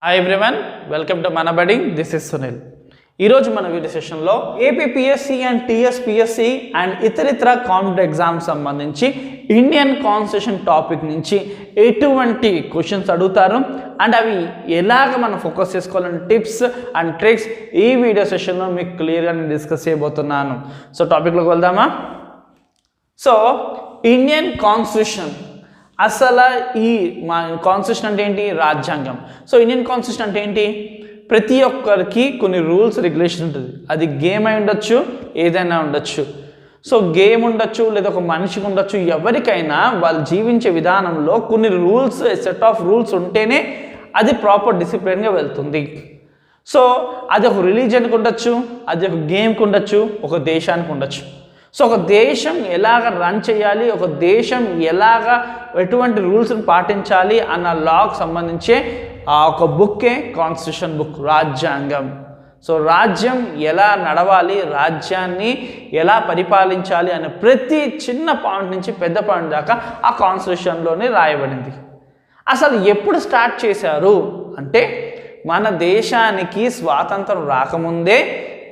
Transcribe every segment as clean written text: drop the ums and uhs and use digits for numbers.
Hi everyone, welcome to మన బడి. This is Sunil. ఈరోజు మన వీడియో సెషన్లో ఏపీపీఎస్సీ అండ్ టీఎస్పీఎస్సీ అండ్ ఇతరితర కాంపిటేటివ్ ఎగ్జామ్స్ సంబంధించి ఇండియన్ కాన్స్టిట్యూషన్ టాపిక్ నుంచి ఎటువంటి క్వశ్చన్స్ అడుగుతారు అండ్ అవి ఎలాగ మనం ఫోకస్ చేసుకోవాలని టిప్స్ అండ్ ట్రిక్స్ ఈ వీడియో సెషన్లో మీకు క్లియర్గా నేను డిస్కస్ చేయబోతున్నాను. సో టాపిక్లోకి వెళ్దామా? సో ఇండియన్ కాన్స్టిట్యూషన్, అసలు ఈ మా కాన్స్టిట్యూషన్ అంటే ఏంటి? రాజ్యాంగం. సో ఇండియన్ కాన్స్టిట్యూషన్ అంటే ఏంటి? ప్రతి ఒక్కరికి కొన్ని రూల్స్ రెగ్యులేషన్ ఉంటుంది. అది గేమ్ అయి ఉండొచ్చు, ఏదైనా ఉండొచ్చు. సో గేమ్ ఉండొచ్చు, లేదా ఒక మనిషికి ఉండొచ్చు, ఎవరికైనా వాళ్ళు జీవించే విధానంలో కొన్ని రూల్స్, సెట్ ఆఫ్ రూల్స్ ఉంటేనే అది ప్రాపర్ డిసిప్లిన్గా వెళ్తుంది. సో అది ఒక రిలీజియన్కి ఉండొచ్చు, అది ఒక గేమ్కి ఉండొచ్చు, ఒక దేశానికి ఉండొచ్చు. సో ఒక దేశం ఎలాగ రన్ చేయాలి, ఒక దేశం ఎలాగ ఎటువంటి రూల్స్ని పాటించాలి అన్న లాకు సంబంధించే ఒక బుక్కే కాన్స్టిట్యూషన్ బుక్, రాజ్యాంగం. సో రాజ్యం ఎలా నడవాలి, రాజ్యాన్ని ఎలా పరిపాలించాలి అనే ప్రతి చిన్న పాయింట్ నుంచి పెద్ద పాయింట్ దాకా ఆ కాన్స్టిట్యూషన్లోనే రాయబడింది. అసలు ఎప్పుడు స్టార్ట్ చేశారు అంటే మన దేశానికి స్వాతంత్రం రాకముందే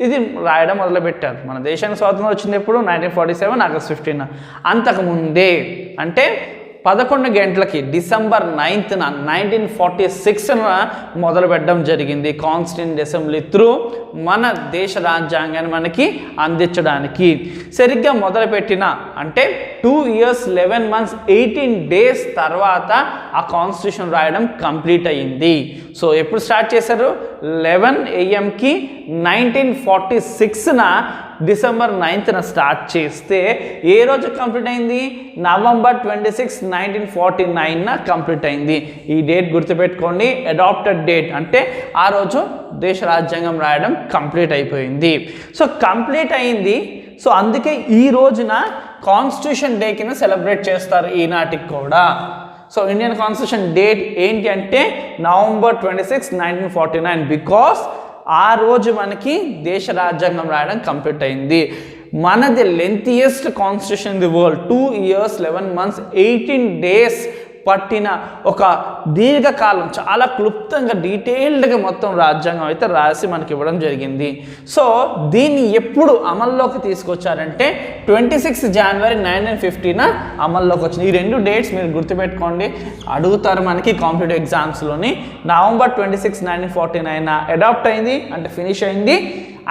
ఇది రాయడం మొదలుపెట్టారు. మన దేశానికి స్వాతంత్రం వచ్చింది ఎప్పుడు? 1947 ఆగస్ట్ 15. అంతకుముందే అంటే 11 గంటలకి డిసెంబర్ 9th 1946 మొదలు పెట్టడం జరిగింది. కాన్స్టిట్యూంట్ అసెంబ్లీ త్రూ మన దేశ రాజ్యాంగాన్ని మనకి అందించడానికి. సరిగ్గా మొదలుపెట్టిన అంటే 2 years 11 months 18 days తర్వాత ఆ కాన్స్టిట్యూషన్ రాయడం కంప్లీట్ అయ్యింది. సో ఎప్పుడు స్టార్ట్ చేశారు? 11 AM 1946 డిసెంబర్ 9th స్టార్ట్ చేస్తే ఏ రోజు కంప్లీట్ అయింది? నవంబర్ 26, 1949 కంప్లీట్ అయింది. ఈ డేట్ గుర్తుపెట్టుకోండి, అడాప్టెడ్ డేట్. అంటే ఆ రోజు దేశ రాజ్యాంగం రాయడం కంప్లీట్ అయిపోయింది. సో కంప్లీట్ అయింది. సో అందుకే ఈ రోజున కాన్స్టిట్యూషన్ డే కింద సెలబ్రేట్ చేస్తారు ఈనాటికి కూడా. సో ఇండియన్ కాన్స్టిట్యూషన్ డేట్ ఏంటి అంటే నవంబర్ 26, 1949. బికాస్ ఆ రోజు మనకి దేశ రాజ్యాంగం రాయడం కంప్లీట్ అయింది. మనది lengthiest constitution in the world. 2 years 11 months 18 days పట్టిన ఒక దీర్ఘకాలం, చాలా క్లుప్తంగా డీటెయిల్డ్గా మొత్తం రాజ్యాంగం అయితే రాసి మనకి ఇవ్వడం జరిగింది. సో దీన్ని ఎప్పుడు అమల్లోకి తీసుకొచ్చారంటే 26 January 1950 అమల్లోకి వచ్చింది. ఈ రెండు డేట్స్ మీరు గుర్తుపెట్టుకోండి, అడుగుతారు మనకి కాంపిటేటివ్ ఎగ్జామ్స్లోని. నవంబర్ 26, 1949 అడాప్ట్ అయింది అంటే ఫినిష్ అయింది.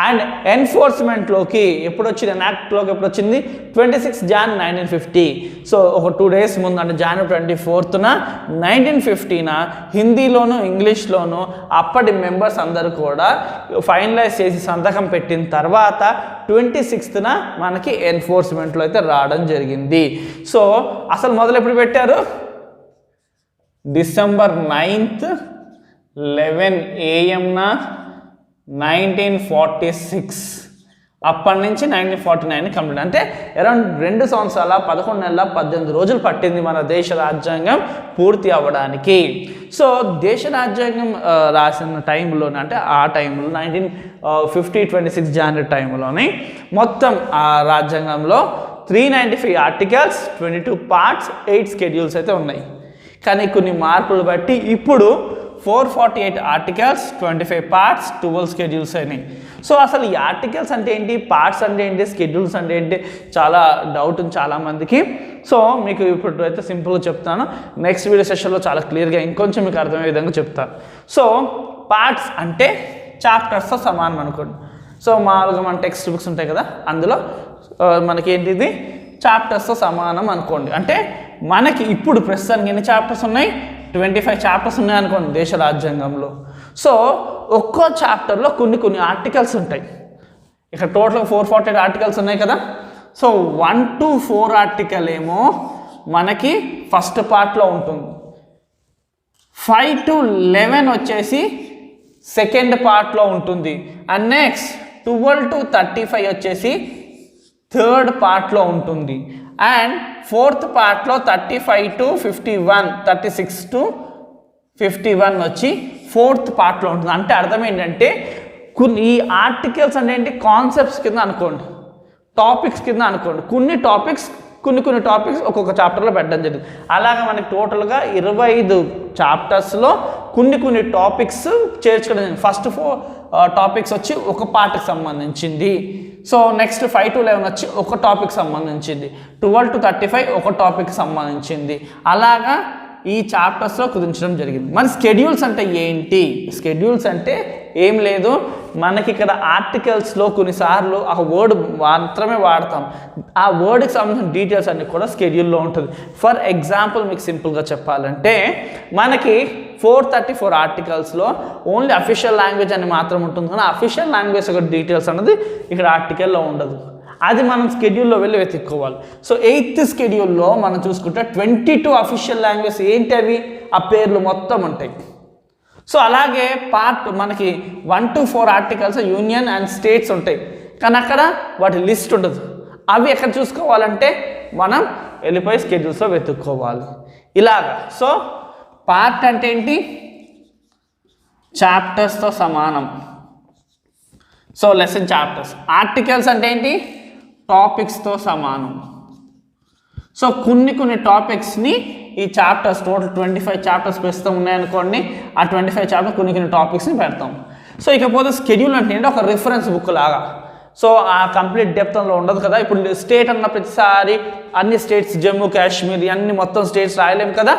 అండ్ ఎన్ఫోర్స్మెంట్లోకి ఎప్పుడు వచ్చింది, ఎనాక్ట్లోకి ఎప్పుడు వచ్చింది? 26 Jan 1950. సో ఒక 2 days ముందు అంటే January 24th 1950 హిందీలోను ఇంగ్లీష్లోను అప్పటి మెంబర్స్ అందరూ కూడా ఫైనలైజ్ చేసి సంతకం పెట్టిన తర్వాత 26th మనకి ఎన్ఫోర్స్మెంట్లో అయితే రావడం జరిగింది. సో అసలు మొదలు ఎప్పుడు పెట్టారు? December 9th 11 AM 1946. అప్పటి నుంచి 1949 కంప్లీట్. అంటే అరౌండ్ 2 సంవత్సరాల 11 నెలల 18 రోజులు పట్టింది మన దేశ రాజ్యాంగం పూర్తి అవ్వడానికి. సో దేశ రాజ్యాంగం రాసిన టైంలోనే అంటే ఆ టైంలో 1950 26 January టైంలోనే మొత్తం ఆ రాజ్యాంగంలో 395 ఆర్టికల్స్, 22 parts, 8 schedules అయితే ఉన్నాయి. కానీ కొన్ని మార్పులు బట్టి ఇప్పుడు 448 ఆర్టికల్స్, 25 parts, 12 schedules అయినాయి. సో అసలు ఈ ఆర్టికల్స్ అంటే ఏంటి, పార్ట్స్ అంటే ఏంటి, స్కెడ్యూల్స్ అంటే ఏంటి, చాలా డౌట్ ఉంది చాలామందికి. సో మీకు ఇప్పుడు అయితే సింపుల్గా చెప్తాను. నెక్స్ట్ వీడియో సెషన్లో చాలా క్లియర్గా ఇంకొంచెం మీకు అర్థమయ్యే విధంగా చెప్తాను. సో పార్ట్స్ అంటే చాప్టర్స్తో సమానం అనుకోండి. సో మామూలుగా మన టెక్స్ట్ బుక్స్ ఉంటాయి కదా, అందులో మనకి ఏంటిది చాప్టర్స్తో సమానం అనుకోండి. అంటే మనకి ఇప్పుడు ప్రస్తుతానికి ఎన్ని చాప్టర్స్ ఉన్నాయి? 25 చాప్టర్స్ ఉన్నాయి అనుకోండి దేశ రాజ్యాంగంలో. సో ఒక్కో చాప్టర్లో కొన్ని ఆర్టికల్స్ ఉంటాయి. ఇక్కడ టోటల్ 448 ఆర్టికల్స్ ఉన్నాయి కదా. సో 1 to 4 ఆర్టికల్ ఏమో మనకి ఫస్ట్ పార్ట్లో ఉంటుంది. 5 to 11 వచ్చేసి సెకండ్ పార్ట్లో ఉంటుంది. అండ్ నెక్స్ట్ 12 to 35 వచ్చేసి థర్డ్ పార్ట్లో ఉంటుంది. అండ్ ఫోర్త్ పార్ట్లో 35 to 51, 36 to 51 వచ్చి ఫోర్త్ పార్ట్లో ఉంటుంది. అంటే అర్థం ఏంటంటే ఈ ఆర్టికల్స్ అంటే ఏంటి, కాన్సెప్ట్స్ కింద అనుకోండి, టాపిక్స్ కింద అనుకోండి. కొన్ని టాపిక్స్ కొన్ని టాపిక్స్ ఒక్కొక్క చాప్టర్లో పెట్టడం జరిగింది. అలాగే మనకి టోటల్గా 25 చాప్టర్స్లో కొన్ని టాపిక్స్ చేర్చుకోవడం జరిగింది. ఫస్ట్ 4 టాపిక్స్ వచ్చి ఒక పార్ట్కి సంబంధించింది. సో నెక్స్ట్ 5 to 11 వచ్చి ఒక టాపిక్ సంబంధించింది. 12 to 35 ఒక టాపిక్ సంబంధించింది. అలాగా ఈ చాప్టర్స్లో కుదించడం జరిగింది. మన స్కెడ్యూల్స్ అంటే ఏంటి? స్కెడ్యూల్స్ అంటే ఏం లేదు, మనకి ఇక్కడ ఆర్టికల్స్లో కొన్నిసార్లు ఆ వర్డ్ మాత్రమే వాడతాం. ఆ వర్డ్కి సంబంధించిన డీటెయిల్స్ అన్నీ కూడా స్కెడ్యూల్లో ఉంటుంది. ఫర్ ఎగ్జాంపుల్ మీకు సింపుల్గా చెప్పాలంటే మనకి 434 ఆర్టికల్స్లో ఓన్లీ అఫీషియల్ లాంగ్వేజ్ అని మాత్రం ఉంటుంది, కానీ అఫీషియల్ లాంగ్వేజ్ యొక్క డీటెయిల్స్ అనేది ఇక్కడ ఆర్టికల్లో ఉండదు. అది మనం స్కెడ్యూల్లో వెళ్ళి వెతుక్కోవాలి. సో 8th స్కెడ్యూల్లో మనం చూసుకుంటే 22 అఫీషియల్ లాంగ్వేజ్ ఏంటి అవి, ఆ పేర్లు మొత్తం ఉంటాయి. సో అలాగే పార్ట్ మనకి 1 to 4 articles union and states ఉంటాయి, కానీ అక్కడ వాటి లిస్ట్ ఉండదు. అవి ఎక్కడ చూసుకోవాలంటే మనం వెళ్ళిపోయి స్కెడ్యూల్స్లో వెతుక్కోవాలి ఇలాగా. సో పార్ట్ అంటే ఏంటి? చాప్టర్స్తో సమానం. So lesson chapters. ఆర్టికల్స్ అంటే ఏంటి? టాపిక్స్తో సమానం. సో కొన్ని టాపిక్స్ని ఈ చాప్టర్స్ టోటల్ 25 చాప్టర్స్ ప్రస్తుతం ఉన్నాయనుకోండి, ఆ 25 చాప్టర్స్ కొన్ని టాపిక్స్ని పెడతాం. సో ఇకపోతే స్కెడ్యూల్ అంటే ఏంటి? ఒక రిఫరెన్స్ బుక్ లాగా. సో ఆ కంప్లీట్ డెప్త్లో ఉండదు కదా. ఇప్పుడు స్టేట్ అన్న ప్రతిసారి అన్ని స్టేట్స్, జమ్మూ కాశ్మీర్ అన్ని మొత్తం స్టేట్స్ రాయలేం కదా.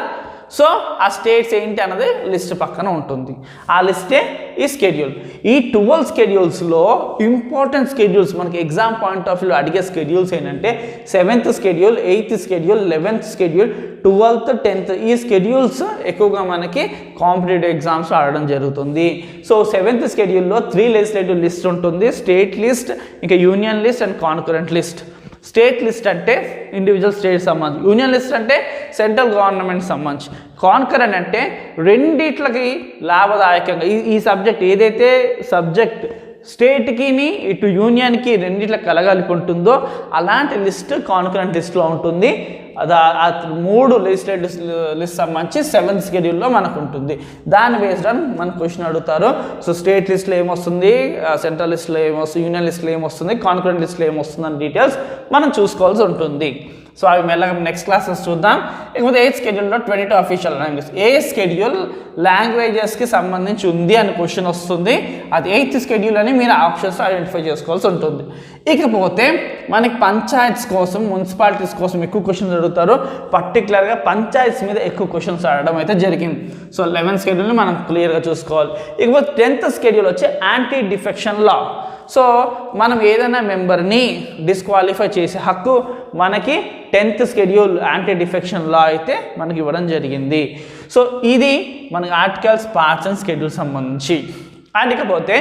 సో ఆ స్టేట్స్ ఏంటి అన్నది లిస్ట్ పక్కన ఉంటుంది. ఆ లిస్టే ఈ స్కెడ్యూల్. ఈ 12 స్కెడ్యూల్స్లో ఇంపార్టెంట్ స్కెడ్యూల్స్ మనకి ఎగ్జామ్ పాయింట్ ఆఫ్ వ్యూ అడిగే స్కెడ్యూల్స్ ఏంటంటే 7th schedule, 8th schedule, 11th schedule, 12th, 10th. ఈ స్కెడ్యూల్స్ ఎక్కువగా మనకి కాంపిటేటివ్ ఎగ్జామ్స్ ఆడడం జరుగుతుంది. సో 7th స్కెడ్యూల్లో 3 లెజిస్లేటివ్ లిస్ట్ ఉంటుంది, స్టేట్ లిస్ట్, ఇంకా union list and concurrent list. State list అంటే ఇండివిజువల్ స్టేట్ సంబంధించి, యూనియన్ లిస్ట్ అంటే సెంట్రల్ గవర్నమెంట్ సంబంధించి, కాన్కరెంట్ అంటే రెండిట్లకి లాభదాయకంగా ఈ సబ్జెక్ట్ ఏదైతే సబ్జెక్ట్ స్టేట్కి ఇటు యూనియన్కి రెండిట్లకి కలగలిపి ఉంటుందో అలాంటి లిస్ట్ కాన్కరెంట్ లిస్ట్లో ఉంటుంది. అది 3 లెజిస్లేటివ్ లిస్ట్ సంబంధించి 7th స్కెడ్యూల్లో మనకు ఉంటుంది. దాన్ని బేస్డ్ ఆన్ మన క్వశ్చన్ అడుగుతారు. సో స్టేట్ లిస్ట్లో ఏమొస్తుంది, సెంట్రల్ లిస్ట్లో ఏమొస్తుంది, యూనియన్ లిస్ట్లో ఏమొస్తుంది, కాన్కరెంట్ లిస్ట్లో ఏమొస్తుంది అని డీటెయిల్స్ మనం చూసుకోవాల్సి ఉంటుంది. సో అవి మెల్లగా నెక్స్ట్ క్లాసెస్ చూద్దాం. ఇకపోతే 8th స్కెడ్యూల్లో 22 అఫీషియల్ లాంగ్వేజ్. ఏ స్కెడ్యూల్ లాంగ్వేజెస్కి సంబంధించి ఉంది అని క్వశ్చన్ వస్తుంది. అది 8th స్కెడ్యూల్ అని మీరు ఆప్షన్స్ ఐడెంటిఫై చేసుకోవాల్సి ఉంటుంది. ఇకపోతే మనకి పంచాయత్స్ కోసం, మున్సిపాలిటీస్ కోసం ఎక్కువ క్వశ్చన్స్ అడుగుతారు. పర్టికులర్గా పంచాయత్స్ మీద ఎక్కువ క్వశ్చన్స్ అడగడం అయితే జరిగింది. సో 11th స్కెడ్యూల్ని మనం క్లియర్గా చూసుకోవాలి. ఇకపోతే 10th స్కెడ్యూల్ వచ్చి యాంటీ డిఫెక్షన్ లా. సో మనం ఏదైనా మెంబర్ని డిస్క్వాలిఫై చేసే హక్కు మనకి 10th schedule anti defection law అయితే మనకి ఇవ్వడం జరిగింది. సో ఇది మనకి ఆర్టికల్స్, పార్ట్స్ అండ్ స్కెడ్యూల్ సంబంధించి. అండ్ ఇకపోతే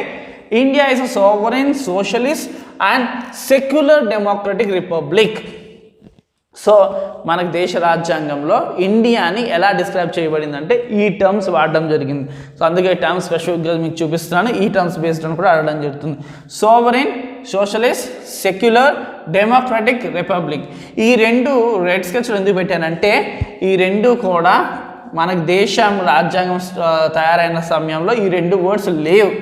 India is a sovereign, socialist and secular democratic republic. So మనకు దేశ రాజ్యాంగంలో ఇండియాని ఎలా డిస్క్రైబ్ చేయబడిందంటే ఈ టర్మ్స్ వాడడం జరిగింది. సో అందుకే టర్మ్స్ స్పెషల్గా మీకు చూపిస్తున్నాను. ఈ టర్మ్స్ బేస్డ్ అని కూడా అడగడం జరుగుతుంది. Sovereign, socialist, secular, democratic republic. ఈ 2 రెడ్ స్కెచ్లు ఎందుకు పెట్టానంటే ఈ 2 కూడా మనకు దేశం రాజ్యాంగం తయారైన సమయంలో ఈ 2 వర్డ్స్ లేవు.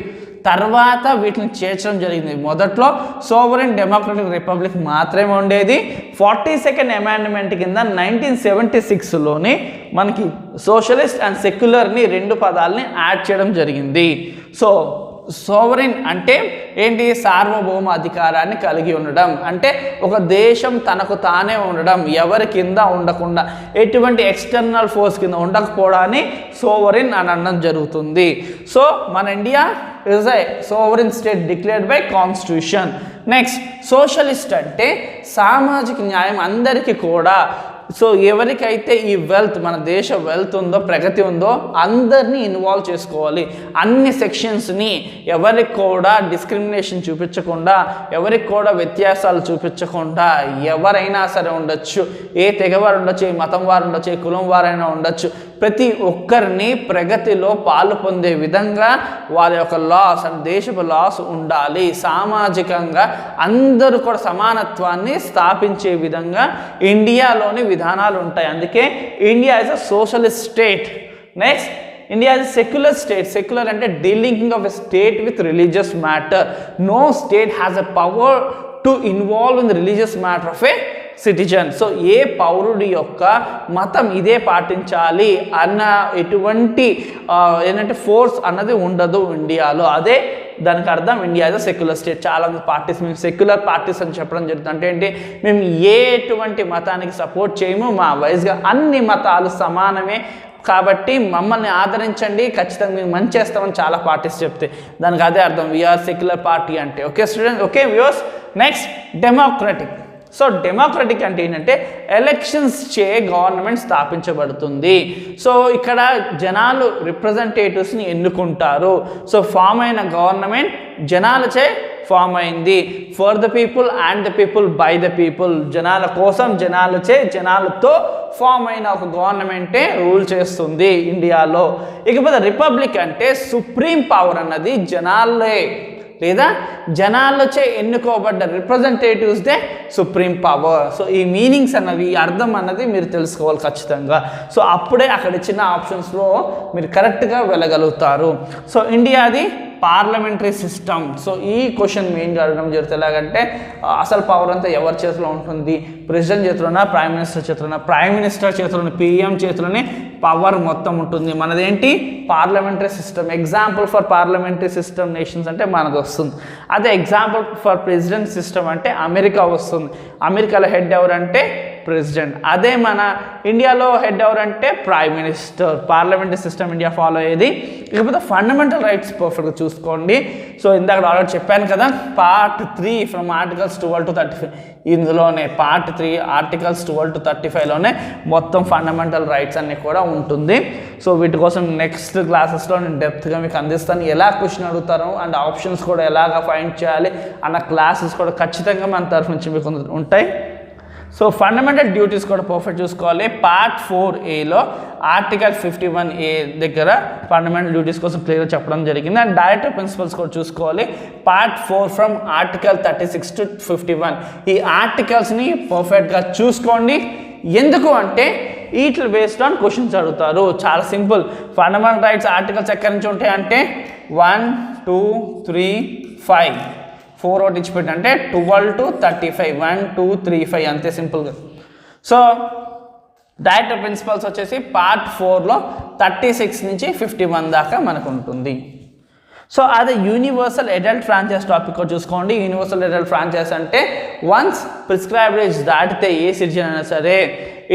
తర్వాత వీటిని చేర్చడం జరిగింది. మొదట్లో సోవరెన్ డెమోక్రటిక్ రిపబ్లిక్ మాత్రమే ఉండేది. 42nd అమెండ్మెంట్ కింద 1976లోనే మనకి సోషలిస్ట్ అండ్ సెక్యులర్ని 2 పదాలని యాడ్ చేయడం జరిగింది. సో సోవరెన్ అంటే ఏంటి? సార్వభౌమ అధికారాన్ని కలిగి ఉండడం, అంటే ఒక దేశం తనకు తానే ఉండడం, ఎవరి కింద ఉండకుండా, ఎటువంటి ఎక్స్టర్నల్ ఫోర్స్ కింద ఉండకపోవడాన్ని సోవరెన్ అని అనడం జరుగుతుంది. సో మన India is a sovereign state declared by constitution. Next socialist అంటే సామాజిక న్యాయం అందరికీ కూడా. సో ఎవరికైతే ఈ వెల్త్, మన దేశ వెల్త్ ఉందో, ప్రగతి ఉందో అందరినీ ఇన్వాల్వ్ చేసుకోవాలి. అన్ని సెక్షన్స్ని ఎవరికి కూడా డిస్క్రిమినేషన్ చూపించకుండా, ఎవరికి కూడా వ్యత్యాసాలు చూపించకుండా, ఎవరైనా సరే ఉండొచ్చు, ఏ తెగవారు ఉండొచ్చు, ఏ మతం వారు ఉండొచ్చు, ఏ కులం వారైనా ఉండొచ్చు, ప్రతి ఒక్కరిని ప్రగతిలో పాలు పొందే విధంగా వారి యొక్క లాస్ అండ్ దేశపు లాస్ ఉండాలి. సామాజికంగా అందరూ కూడా సమానత్వాన్ని స్థాపించే విధంగా ఇండియాలోని విధానాలు ఉంటాయి. అందుకే India is a socialist state. Next India is secular state. Secular అంటే dealing of a state with religious matter. No state has a power to involve in the religious matter of a citizen. So ఏ పౌరుడి యొక్క మతం ఇదే పాటించాలి అన్న ఎటువంటి ఏంటంటే ఫోర్స్ అన్నది ఉండదు ఇండియాలో. అదే దానికి అర్థం ఇండియా ఇస్ సెక్యులర్ స్టేట్. చాలా పార్టీస్ మేము సెక్యులర్ పార్టీస్ అని చెప్పడం జరుగుతుంది. అంటే ఏంటి, మేము ఎటువంటి మతానికి సపోర్ట్ చేయము, మా వైజ్గా అన్ని మతాలు సమానమే కాబట్టి మమ్మల్ని ఆదరించండి, ఖచ్చితంగా మేము మంచి చేస్తామని చాలా పార్టీస్ చెప్తే దానికి అదే అర్థం వీఆర్ సెక్యులర్ పార్టీ అంటే. Okay student, okay viewers. Next democratic. So democratic అంటే ఏంటంటే ఎలక్షన్స్ చే గవర్నమెంట్ స్థాపించబడుతుంది. సో ఇక్కడ జనాలు రిప్రజెంటేటివ్స్ని ఎన్నుకుంటారు. సో ఫామ్ అయిన గవర్నమెంట్ జనాలచే ఫామ్ అయింది. For the people and the people by the people. జనాల కోసం జనాలచే జనాలతో ఫామ్ అయిన ఒక గవర్నమెంటే రూల్ చేస్తుంది ఇండియాలో. ఇకపోతే రిపబ్లిక్ అంటే సుప్రీం పవర్ అన్నది జనాలే లేదా జనాలచే ఎన్నుకోబడ్డ రిప్రజెంటేటివ్స్దే సుప్రీం పవర్. సో ఈ మీనింగ్స్ అన్నవి, అర్థం అన్నది మీరు తెలుసుకోవాలి ఖచ్చితంగా. సో అప్పుడే అక్కడ ఇచ్చిన ఆప్షన్స్లో మీరు కరెక్ట్గా వెళ్ళగలుగుతారు. సో ఇండియాది పార్లమెంటరీ సిస్టమ్. సో ఈ క్వశ్చన్ మెయిన్గా అడగడం జరుగుతుంది. ఎలాగంటే అసలు పవర్ అంతా ఎవరి చేతిలో ఉంటుంది? ప్రెసిడెంట్ చేతిలోనా, ప్రైమ్ మినిస్టర్ చేతిలోనా? ప్రైమ్ మినిస్టర్ చేతిలోనే, పిఎం చేతిలోనే పవర్ మొత్తం ఉంటుంది. మనదేంటి parliamentary system. Example for parliamentary system nations అంటే మనది వస్తుంది. అదే ఎగ్జాంపుల్ ఫర్ ప్రెసిడెంట్ సిస్టమ్ అంటే అమెరికా వస్తుంది. అమెరికాలో హెడ్ ఎవరంటే ప్రెసిడెంట్. అదే మన ఇండియాలో హెడ్ ఎవరంటే prime minister. Parliamentary system India follow అయ్యేది. ఇకపోతే ఫండమెంటల్ రైట్స్ పర్ఫెక్ట్గా చూసుకోండి. సో ఇందాక ఆల్రెడీ చెప్పాను కదా, పార్ట్ 3 ఫ్రమ్ ఆర్టికల్స్ 12 to 35. ఇందులోనే పార్ట్ 3 ఆర్టికల్స్ 12 to 35లోనే మొత్తం ఫండమెంటల్ రైట్స్ అన్నీ కూడా ఉంటుంది. సో వీటి కోసం నెక్స్ట్ క్లాసెస్లో నేను డెప్త్గా మీకు అందిస్తాను. ఎలా క్వశ్చన్ అడుగుతారు అండ్ ఆప్షన్స్ కూడా ఎలాగ ఫైండ్ చేయాలి అన్న క్లాసెస్ కూడా ఖచ్చితంగా మన తరఫు నుంచి మీకు ఉంటాయి. సో ఫండమెంటల్ డ్యూటీస్ కూడా పర్ఫెక్ట్ చూసుకోవాలి. పార్ట్ 4Aలో ఆర్టికల్ 51A దగ్గర ఫండమెంటల్ డ్యూటీస్ కోసం క్లియర్గా చెప్పడం జరిగింది. అండ్ డైరెక్టర్ ప్రిన్సిపల్స్ కూడా చూసుకోవాలి. Part 4 from article 36 to 51. ఈ ఆర్టికల్స్ని పర్ఫెక్ట్గా చూసుకోండి. ఎందుకు అంటే వీటి బేస్డ్ ఆన్ క్వశ్చన్స్ అడుగుతారు. చాలా సింపుల్. ఫండమెంటల్ రైట్స్ ఆర్టికల్స్ ఎక్కడి నుంచి ఉంటాయి అంటే 1, 2, 3, 5 4 ఒకటి ఇచ్చిపెట్టి అంటే 12 to 35 1, 2, 3, 5 అంతే సింపుల్గా. సో డైరెక్టర్ ప్రిన్సిపల్స్ వచ్చేసి పార్ట్ 4లో 36 నుంచి 51 దాకా మనకు ఉంటుంది. సో అదే యూనివర్సల్ అడల్ట్ ఫ్రాంచైజ్ టాపిక్ చూసుకోండి. యూనివర్సల్ అడల్ట్ ఫ్రాంచైజ్ అంటే వన్స్ ప్రిస్క్రైబ్డ్ ఏజ్ దాటితే ఏ సిటిజన్ అయినా సరే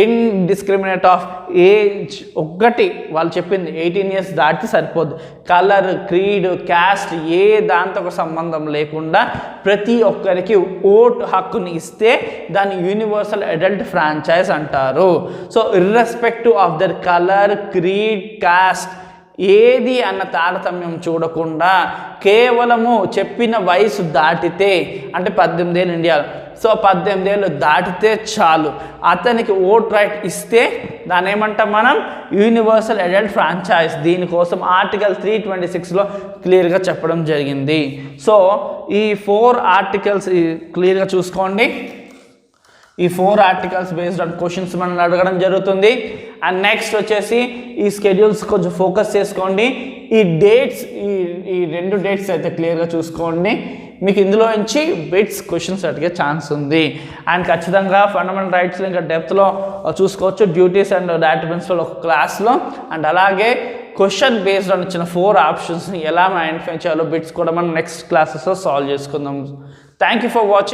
ఇన్డిస్క్రిమినేట్ ఆఫ్ ఏజ్ ఒక్కటి వాళ్ళు చెప్పింది 18 years దాటితే సరిపోద్ది. కలర్, క్రీడ్, క్యాస్ట్ ఏ దాంతో ఒక సంబంధం లేకుండా ప్రతి ఒక్కరికి ఓటు హక్కుని ఇస్తే దాన్ని యూనివర్సల్ అడల్ట్ ఫ్రాంచైజ్ అంటారు. So irrespective of their colour, creed, cost ఏది అన్న తారతమ్యం చూడకుండా కేవలము చెప్పిన వయసు దాటితే అంటే 18 ఏళ్ళు ఇండియాలో, సో 18 ఏళ్ళు దాటితే చాలు అతనికి ఓట్ రైట్ ఇస్తే దాన్ని ఏమంటాం మనం యూనివర్సల్ అడల్ట్ ఫ్రాంచైజ్. దీనికోసం ఆర్టికల్ 326లో క్లియర్గా చెప్పడం జరిగింది. సో ఈ 4 ఆర్టికల్స్ క్లియర్గా చూసుకోండి. ఈ 4 ఆర్టికల్స్ బేస్డ్ ఆన్ క్వశ్చన్స్ మనం అడగడం జరుగుతుంది. అండ్ నెక్స్ట్ వచ్చేసి ఈ స్కెడ్యూల్స్ కొంచెం ఫోకస్ చేసుకోండి. ఈ డేట్స్ ఈ 2 డేట్స్ అయితే క్లియర్గా చూసుకోండి. మీకు ఇందులో నుంచి బిట్స్ క్వశ్చన్స్ అడిగే ఛాన్స్ ఉంది. అండ్ ఖచ్చితంగా ఫండమెంటల్ రైట్స్లో ఇంకా డెప్త్లో చూసుకోవచ్చు. డ్యూటీస్ అండ్ డైరెక్టర్ ప్రిన్సిపల్ ఒక క్లాస్లో. అండ్ అలాగే క్వశ్చన్ బేస్డ్ ఆన్ ఇచ్చిన 4 ఆప్షన్స్ని ఎలా ఐడెంటిఫై చేయాలో బిట్స్ కూడా మనం నెక్స్ట్ క్లాసెస్లో సాల్వ్ చేసుకుందాం. Thank you for watching.